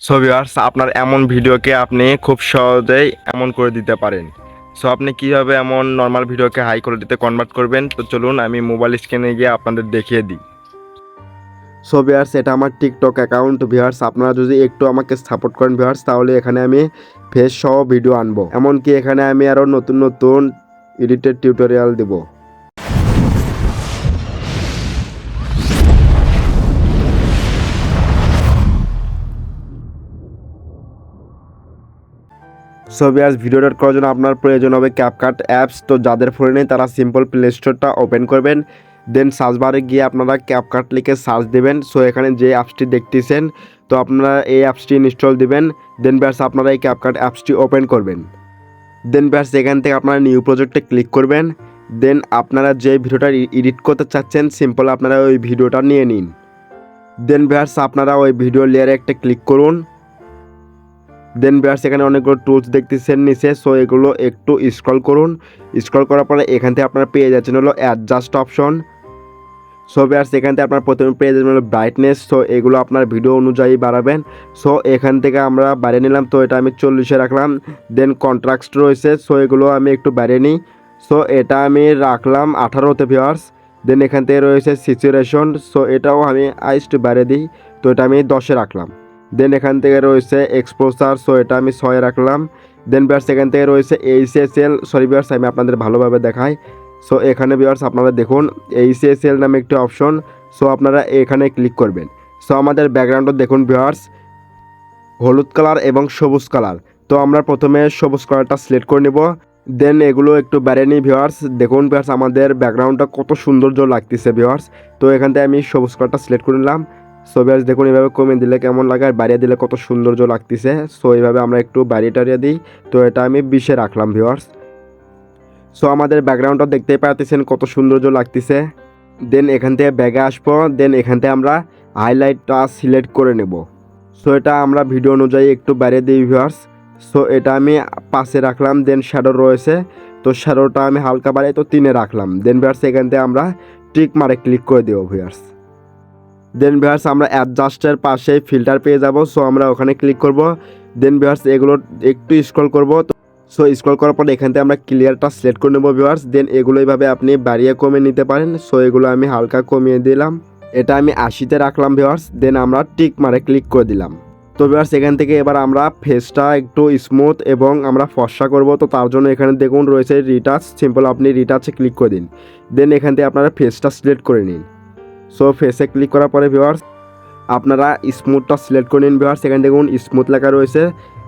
So viewers, আপনার এমন ভিডিওকে আপনি খুব সহজেই এমন করে দিতে পারেন। সো আপনি কীভাবে এমন নর্মাল ভিডিওকে হাই কোয়ালিটিতে কনভার্ট করবেন, তো চলুন আমি মোবাইল স্ক্রিনে গিয়ে আপনাদের দেখিয়ে দিই। সো ভিউয়ার্স, এটা আমার টিকটক অ্যাকাউন্ট। ভিউয়ার্স, আপনারা যদি একটু আমাকে সাপোর্ট করেন ভিউয়ার্স, তাহলে এখানে আমি ফেস সহ ভিডিও আনবো, এমনকি এখানে আমি আরও নতুন নতুন এডিটেড টিউটোরিয়াল দেবো। সো ভিউয়ার্স, ভিডিওটা করার জন্য আপনার প্রয়োজন হবে ক্যাপকাট অ্যাপস। তো যাদের ফোনে নেই তারা সিম্পল প্লে স্টোরটা ওপেন করবেন, দেন সার্চ বারে গিয়ে আপনারা ক্যাপকাট লিখে সার্চ দেবেন। সো এখানে যে অ্যাপসটি দেখতেছেন, তো আপনারা এই অ্যাপসটি ইনস্টল দিবেন। দেন ভিউয়ার্স, আপনারা এই ক্যাপকাট অ্যাপসটি ওপেন করবেন। দেন ভিউয়ার্স, এখান থেকে আপনারা নিউ প্রজেক্টে ক্লিক করবেন। দেন আপনারা যে ভিডিওটা এডিট করতে চাচ্ছেন, সিম্পল আপনারা ওই ভিডিওটা নিয়ে নিন। দেন ভিউয়ার্স, আপনারা ওই ভিডিও লেয়ারে একটা ক্লিক করুন। দেন ভিউয়ার্স, এখানে অনেকগুলো টুলস দেখতেছেন নিচে। সো এগুলো একটু স্ক্রল করুন। স্ক্রল করার পরে এখান থেকে আপনারা পেয়ে যাচ্ছেন হলো অ্যাডজাস্ট অপশন। সো ভিউয়ার্স, এখান থেকে আপনার প্রথমে পেয়ে যাবেন হলো ব্রাইটনেস। সো এগুলো আপনার ভিডিও অনুযায়ী বাড়াবেন। সো এখান থেকে আমরা বাড়িয়ে নিলাম, তো এটা আমি 40-এ রাখলাম। দেন কন্ট্রাস্ট রয়েছে, সো এগুলো আমি একটু বাড়িয়ে নিই। সো এটা আমি রাখলাম 18-তে ভিউয়ার্স। দেন এখান থেকে রয়েছে সিচুয়েশন, সো এটাও আমি আইসটু বাড়িয়ে দিই, তো এটা আমি 10-এ রাখলাম। দেন এখান থেকে রয়েছে এক্সপোজার, সো এটা আমি 6-এ রাখলাম। দেন ভিউয়ার্স, এখান থেকে রয়েছে এইচএসএল, সরি ভিউয়ার্স আমি আপনাদের ভালোভাবে দেখাই। সো এখানে ভিউয়ার্স আপনারা দেখুন এইচএসএল নামে একটি অপশন। সো আপনারা এখানে ক্লিক করবেন। সো আমাদের ব্যাকগ্রাউন্ডও দেখুন ভিউয়ার্স, হলুদ কালার এবং সবুজ কালার। তো আমরা প্রথমে সবুজ কালারটা সিলেক্ট করে নেব। দেন এগুলো একটু বাড়িয়ে নিই ভিউয়ার্স। দেখুন ভিউয়ার্স, আমাদের ব্যাকগ্রাউন্ডটা কত সৌন্দর্য লাগতেছে ভিউয়ার্স। তো এখান থেকে আমি সবুজ কালারটা সিলেক্ট করে নিলাম। সো ভিউয়ার্স দেখুন, এভাবে কমিয়ে দিলে কেমন লাগে আর বাড়িয়ে দিলে কত সৌন্দর্য লাগতেছে। সো এইভাবে আমরা একটু বাড়িয়ে টাড়িয়ে দিই। তো এটা আমি 20-এ রাখলাম ভিউয়ার্স। সো আমাদের ব্যাকগ্রাউন্ডটা দেখতেই পাচ্ছেন কত সৌন্দর্য লাগতেছে। দেন এখান থেকে ব্যাগে আসবো। দেন এখান থেকে আমরা হাইলাইটটা সিলেক্ট করে নেব। সো এটা আমরা ভিডিও অনুযায়ী একটু বাড়িয়ে দিই ভিউয়ার্স। সো এটা আমি 5-এ রাখলাম। দেন শ্যাডো রয়েছে, তো শ্যাডোটা আমি হালকা বাড়াই, তো 3-এ রাখলাম। দেন ভিউয়ার্স, এখান থেকে আমরা টিক মারে ক্লিক করে দেবো ভিউয়ার্স। দেন ভিউয়ার্স, আমরা অ্যাডজাস্টের পাশে ফিল্টার পেয়ে যাব। সো আমরা ওখানে ক্লিক করব। দেন ভিউয়ার্স, এগুলো একটু স্ক্রল করব। সো স্ক্রল করার পর এখান থেকে আমরা ক্লিয়ারটা সিলেক্ট করে নেব ভিউয়ার্স। দেন এগুলো এইভাবে আপনি বাড়িয়ে কমিয়ে নিতে পারেন। সো এগুলো আমি হালকা কমিয়ে দিলাম, এটা আমি 80-তে রাখলাম ভিউয়ার্স। দেন আমরা টিক মারে ক্লিক করে দিলাম। তো ভিউয়ার্স, এখান থেকে এবার আমরা ফেসটা একটু স্মুথ এবং আমরা ফর্সা করব। তো তার জন্য এখানে দেখুন রয়েছে রিটাচ, সিম্পল আপনি রিটাচে ক্লিক করে দিন। দেন এখান থেকে আপনারা ফেসটা সিলেক্ট করে নিন। সো ফেসে ক্লিক করার পরে ভিউয়ার্স আপনারা স্মুথটা সিলেক্ট করে নিন ভিউয়ার্স। এখানে দেখুন স্মুথ লেখা রয়েছে।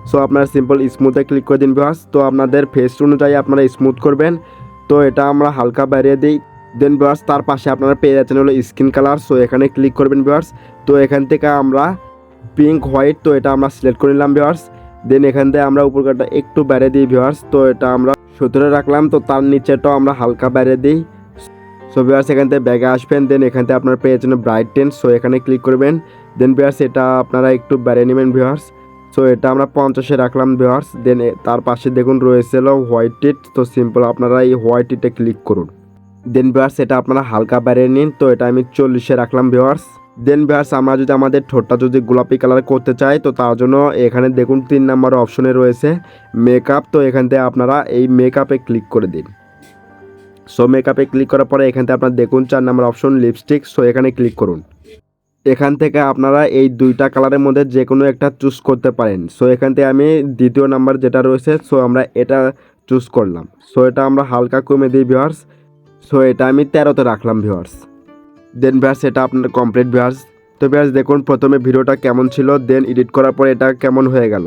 সো আপনারা সিম্পল স্মুথে ক্লিক করে দিন ভিউয়ার্স। তো আপনাদের ফেস অনুযায়ী আপনারা স্মুথ করবেন। তো এটা আমরা হালকা বাড়িয়ে দিই। দেন ভিউয়ার্স, তার পাশে আপনারা পেয়ে যাচ্ছেন হলো স্কিন কালার। সো এখানে ক্লিক করবেন ভিউয়ার্স। তো এখান থেকে আমরা পিঙ্ক হোয়াইট, তো এটা আমরা সিলেক্ট করে নিলাম ভিউয়ার্স। দেন এখান থেকে আমরা উপরকারটা একটু বাড়িয়ে দিই ভিউয়ার্স। তো এটা আমরা 17-এ রাখলাম। তো তার নিচেটাও আমরা হালকা বাড়িয়ে দিই। সো ভিউয়ার্স, এখান থেকে ব্যাগে আসবেন। দেন এখান থেকে আপনার পেয়ে যাচ্ছেন ব্রাইটনেস, সো এখানে ক্লিক করবেন। দেন ভিউয়ার্স, এটা আপনারা একটু বাড়িয়ে নেবেন ভিউয়ার্স। সো এটা আমরা 50-এ রাখলাম ভিউয়ার্স। দেন তার পাশে দেখুন রয়েছে হলো হোয়াইট টিট, তো সিম্পল আপনারা এই হোয়াইট টিটে ক্লিক করুন। দেন ভিউয়ার্স, এটা আপনারা হালকা বাড়িয়ে নিন। তো এটা আমি 40-এ রাখলাম ভিউয়ার্স। দেন ভিউয়ার্স, আমরা যদি আমাদের ঠোঁটটা যদি গোলাপি কালার করতে চাই, তো তার জন্য এখানে দেখুন 3 নম্বর অপশনে রয়েছে মেকআপ। তো এখান থেকে আপনারা এই মেকআপে ক্লিক করে দিন। সো মেকআপে ক্লিক করার পরে এখান থেকে আপনারা দেখুন 4 নম্বর অপশন লিপস্টিক। সো এখানে ক্লিক করুন। এখান থেকে আপনারা এই 2টা কালারের মধ্যে যে কোনো একটা চুজ করতে পারেন। সো এখান থেকে আমি 2য় নাম্বার যেটা রয়েছে, সো আমরা এটা চুজ করলাম। সো এটা আমরা হালকা কমে দিই ভিউয়ার্স। সো এটা আমি 13-তে রাখলাম ভিউয়ার্স। দেন ভিউয়ার্স, এটা আপনার কমপ্লিট ভিউয়ার্স। তো ভিউয়ার্স দেখুন প্রথমে ভিডিওটা কেমন ছিল, দেন এডিট করার পর এটা কেমন হয়ে গেল।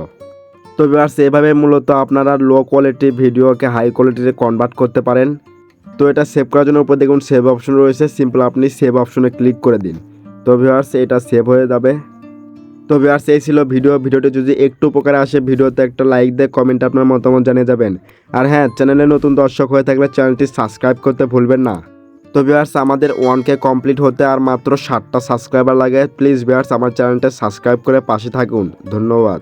তো ভিউয়ার্স, এভাবে মূলত আপনারা লো কোয়ালিটি ভিডিওকে হাই কোয়ালিটিতে কনভার্ট করতে পারেন। তো এটা সেভ করার জন্য উপর দেখুন সেভ অপশন রয়েছে, সিম্পল আপনি সেভ অপশনে ক্লিক করে দিন। তো ভিউয়ার্স, এটা সেভ হয়ে যাবে। তো ভিউয়ার্স, এই ছিল ভিডিওটি যদি একটু উপকারে আসে, ভিডিওতে একটা লাইক দিয়ে কমেন্টে আপনার মতামত জানিয়ে যাবেন। আর হ্যাঁ, চ্যানেলে নতুন দর্শক হয়ে থাকলে চ্যানেলটি সাবস্ক্রাইব করতে ভুলবেন না। তো ভিউয়ার্স, আমাদের 1K কমপ্লিট হতে আর মাত্র 7টা সাবস্ক্রাইবার লাগে। প্লিজ ভিউয়ার্স, আমার চ্যানেলটা সাবস্ক্রাইব করে পাশে থাকুন। ধন্যবাদ।